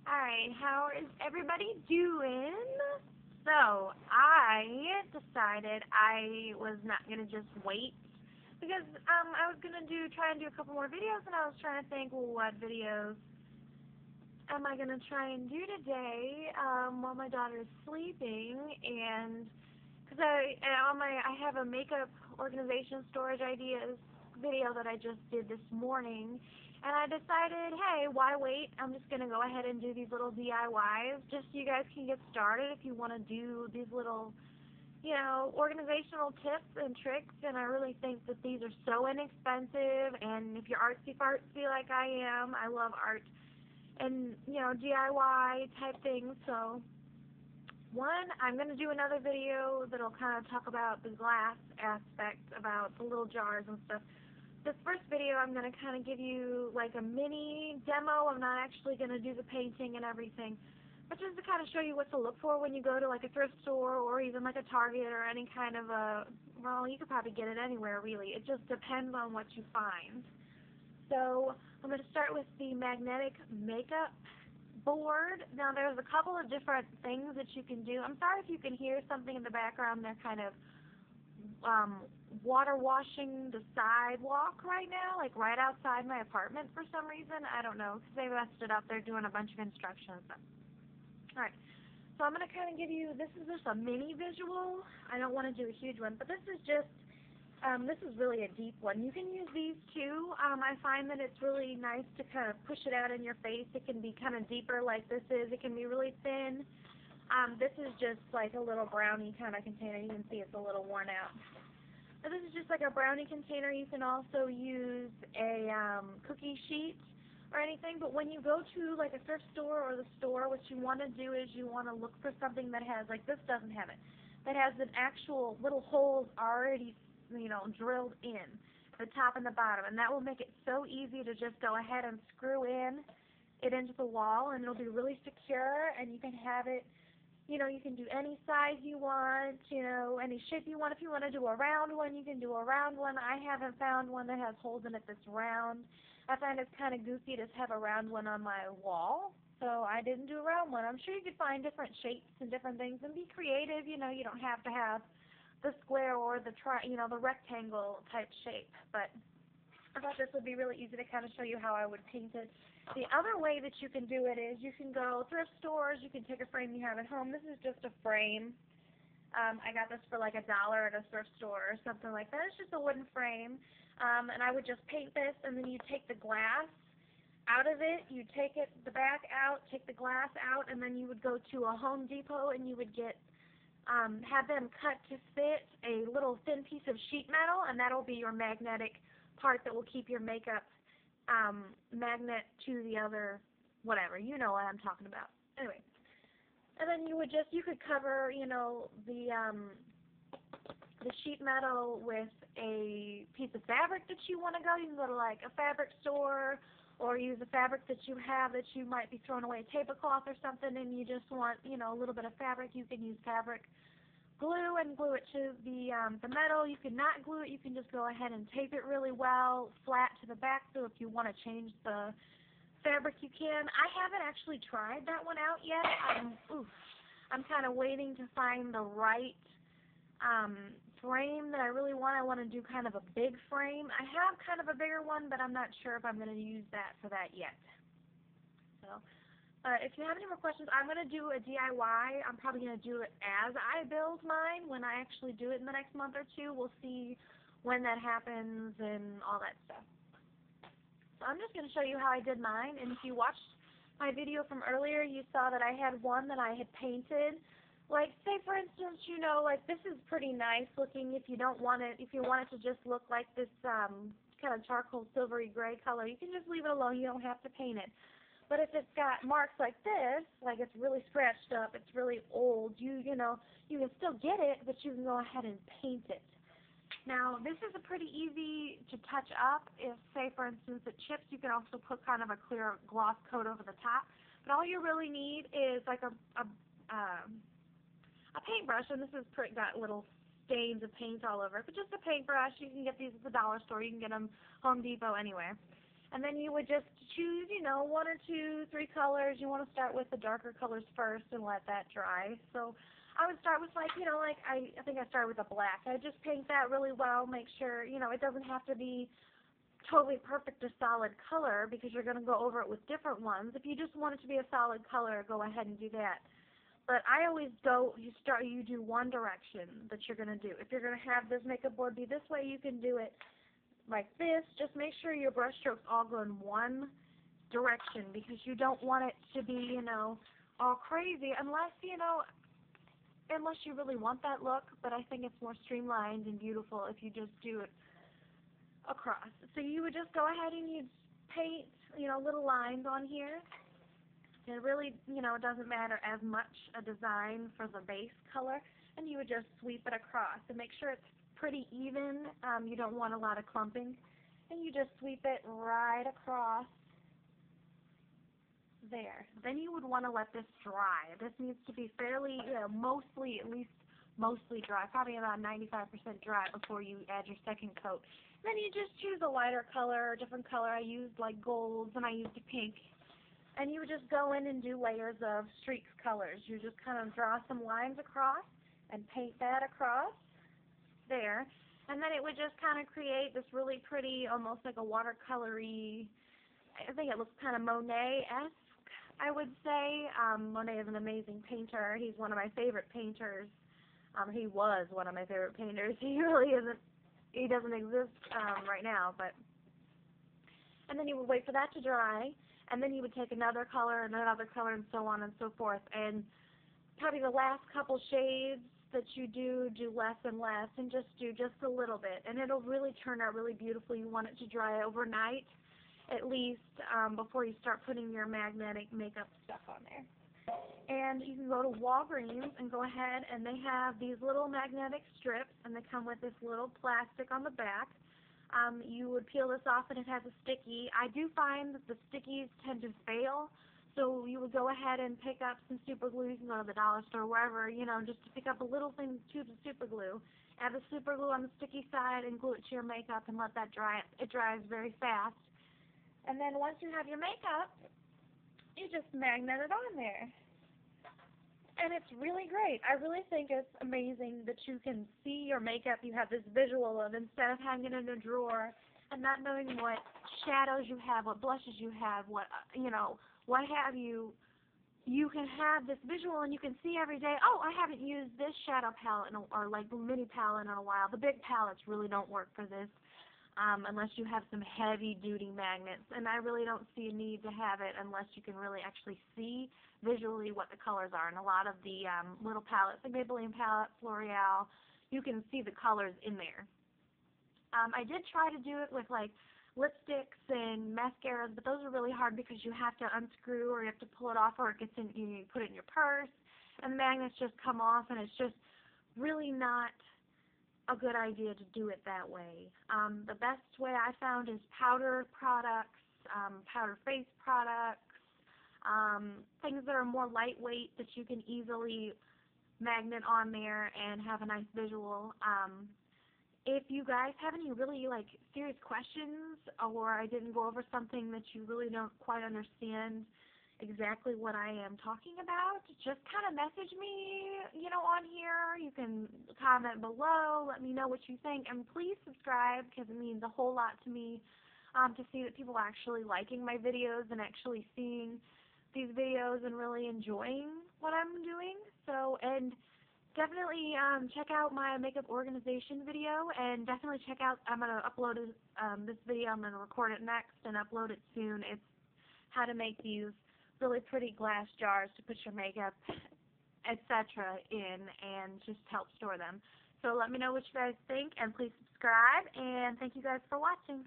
Alright, how is everybody doing? So, I decided I was not going to just wait because I was going to try and do a couple more videos, and I was trying to think, well, what videos am I going to try and do today while my daughter is sleeping, and because I have a makeup organization storage ideas video that I just did this morning, and I decided, hey, why wait? I'm just going to go ahead and do these little DIYs just so you guys can get started if you want to do these little, organizational tips and tricks. And I really think that these are so inexpensive, and if you're artsy fartsy like I am, I love art and, DIY type things. So one, I'm going to do another video that'll kind of talk about the glass aspect, about the little jars and stuff. This first video, I'm going to kind of give you like a mini demo. I'm not actually going to do the painting and everything, but just to kind of show you what to look for when you go to like a thrift store or even like a Target or any kind of well, you could probably get it anywhere really. It just depends on what you find. So I'm going to start with the magnetic makeup board. Now there's a couple of different things that you can do. I'm sorry if you can hear something in the background. They're kind of water washing the sidewalk right now, like right outside my apartment for some reason. I don't know, because they messed it up. They're doing a bunch of construction and stuff. Alright, so I'm going to kind of give you, this is just a mini visual. I don't want to do a huge one, but this is just, this is really a deep one. You can use these too. I find that it's really nice to kind of push it out in your face. It can be kind of deeper like this is. It can be really thin. This is just like a little brownie kind of container. You can see it's a little worn out. But this is just like a brownie container. You can also use a cookie sheet or anything. But when you go to like a thrift store or the store, what you want to do is you want to look for something that has, like this doesn't have it, that has an actual little holes already, drilled in the top and the bottom. And that will make it so easy to just go ahead and screw it into the wall, and it'll be really secure, and you can have it. You can do any size you want, any shape you want. If you want to do a round one, you can do a round one. I haven't found one that has holes in it that's round. I find it's kind of goofy to have a round one on my wall, so I didn't do a round one. I'm sure you could find different shapes and different things and be creative. You don't have to have the square or the the rectangle type shape, but I thought this would be really easy to kind of show you how I would paint it. The other way that you can do it is you can go thrift stores. You can take a frame you have at home. This is just a frame. I got this for like $1 at a thrift store or something like that. It's just a wooden frame. And I would just paint this, and then you take the glass out of it. You take the back out, take the glass out, and then you would go to a Home Depot and you would get have them cut to fit a little thin piece of sheet metal, and that'll be your magnetic part that will keep your makeup magnet to the other, whatever, you know what I'm talking about. Anyway, and then you could cover, the sheet metal with a piece of fabric that you want to go. You can go to like a fabric store or use a fabric that you have that you might be throwing away, a tablecloth or something, and you just want, a little bit of fabric. You can use fabric glue and glue it to the metal. You can not glue it. You can just go ahead and tape it really well, flat to the back, so if you want to change the fabric, you can. I haven't actually tried that one out yet. I'm kind of waiting to find the right frame that I really want. I want to do kind of a big frame. I have kind of a bigger one, but I'm not sure if I'm going to use that for that yet. So, if you have any more questions, I'm going to do a DIY. I'm probably going to do it as I build mine when I actually do it in the next month or two. We'll see when that happens and all that stuff. So I'm just going to show you how I did mine. And if you watched my video from earlier, you saw that I had one that I had painted. Like, say for instance, like this is pretty nice looking. If you want it to just look like this kind of charcoal silvery gray color, you can just leave it alone. You don't have to paint it. But if it's got marks like this, like it's really scratched up, it's really old, you can still get it, but you can go ahead and paint it. Now, this is a pretty easy to touch up. If, say, for instance, it chips, you can also put kind of a clear gloss coat over the top. But all you really need is like a paintbrush, and this has got little stains of paint all over it, but just a paintbrush. You can get these at the dollar store. You can get them Home Depot anywhere. And then you would just choose, you know, 1 or 2, 3 colors. You want to start with the darker colors first and let that dry. So I would start with like, you know, like I think I started with a black. I just paint that really well, make sure, you know, it doesn't have to be totally perfect a solid color because you're going to go over it with different ones. If you just want it to be a solid color, go ahead and do that. But I always go, you do one direction that you're going to do. If you're going to have this makeup board be this way, you can do it like this. Just make sure your brush strokes all go in one direction because you don't want it to be, you know, all crazy unless, you know, unless you really want that look. But I think it's more streamlined and beautiful if you just do it across. So you would just go ahead and you'd paint, you know, little lines on here. It really, you know, doesn't matter as much a design for the base color, and you would just sweep it across and make sure it's pretty even. You don't want a lot of clumping, and you just sweep it right across there. Then you would want to let this dry. This needs to be fairly, you know, mostly, at least mostly dry, probably about 95% dry before you add your second coat. Then you just choose a lighter color, a different color. I used like golds and I used a pink. And you would just go in and do layers of streaks colors. You just kind of draw some lines across and paint that across there. And then it would just kind of create this really pretty, almost like a watercolory, I think it looks kind of Monet-esque, I would say. Monet is an amazing painter. He's one of my favorite painters. He was one of my favorite painters. He really isn't, he doesn't exist right now, but. And then you would wait for that to dry. And then you would take another color and another color and so on and so forth. And probably the last couple shades that you do less and less and just do just a little bit. And it'll really turn out really beautiful. You want it to dry overnight at least before you start putting your magnetic makeup stuff on there. And you can go to Walgreens and go ahead and they have these little magnetic strips and they come with this little plastic on the back. You would peel this off and it has a sticky. I do find that the stickies tend to fail, so you would go ahead and pick up some super glue. You can go to the dollar store, wherever, you know, just to pick up a little thing, tube of super glue. Add the super glue on the sticky side and glue it to your makeup and let that dry. It dries very fast. And then once you have your makeup, you just magnet it on there. And it's really great. I really think it's amazing that you can see your makeup. You have this visual of, instead of hanging in a drawer and not knowing what shadows you have, what blushes you have, what, you know, what have you, you can have this visual and you can see every day, oh, I haven't used this shadow palette or like the mini palette in a while. The big palettes really don't work for this. Unless you have some heavy-duty magnets, and I really don't see a need to have it unless you can really actually see visually what the colors are. And a lot of the little palettes, like Maybelline palette, L'Oreal, you can see the colors in there. I did try to do it with like lipsticks and mascaras, but those are really hard because you have to unscrew or you have to pull it off, or it gets in, you put it in your purse, and the magnets just come off, and it's just really not a good idea to do it that way. The best way I found is powder products, powder face products, things that are more lightweight that you can easily magnet on there and have a nice visual. If you guys have any really like serious questions, or I didn't go over something that you really don't quite understand exactly what I am talking about, just kind of message me, you know, on here. You can comment below, let me know what you think, and please subscribe because it means a whole lot to me to see that people are actually liking my videos and actually seeing these videos and really enjoying what I'm doing. So, and definitely check out my makeup organization video, and definitely check out, I'm going to upload this video, I'm going to record it next and upload it soon. It's how to make these really pretty glass jars to put your makeup, etc. in, and just help store them. So let me know what you guys think, and please subscribe, and thank you guys for watching.